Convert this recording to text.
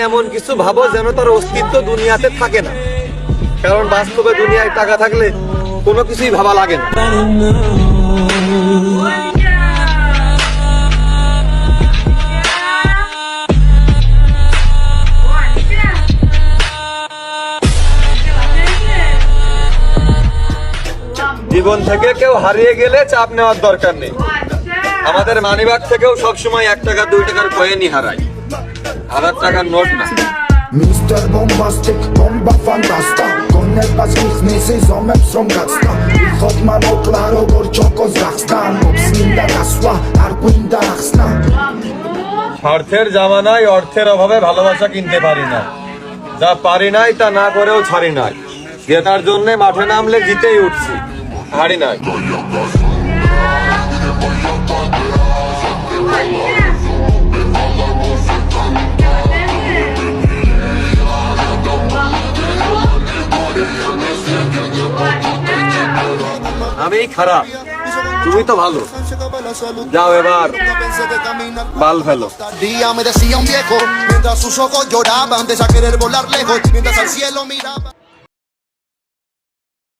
এমন কিছু ভাবো যেন তার অস্তিত্ব দুনিয়াতে থাকে না, কারণ বাস্তবে দুনিয়ায় টাকা থাকলে কোনো কিছুই ভাবা লাগে না। জীবন থেকে কেউ হারিয়ে গেলে চাপ নেওয়ার দরকার নেই। আমাদের মানিব্যাগ থেকেও সবসময় 1 টাকা 2 টাকার কয়েনই হারায়, 1000 টাকার নোট না। Mr. Bombastic, bomba fantasta. Con el paskis meses om som gasta. Hot mano claro gorchoko zakstan. Obsninda kaswa arkuinda aksna. স্বার্থের জামানায় অর্থের অভাবে ভালোবাসা কিনতে পারি না, যা পারি নাই তা না করেও ছাড়ি নাই। জেতার জন্য মাঠে নামলে জিতেই উঠছি, হারি নাই। আমি খারাপ, তুমি তো ভালো। যাও এবার বাল ফেলো। Día me decía un viejo, mientras sus ojos lloraban, de querer volar lejos, mientras al cielo miraba.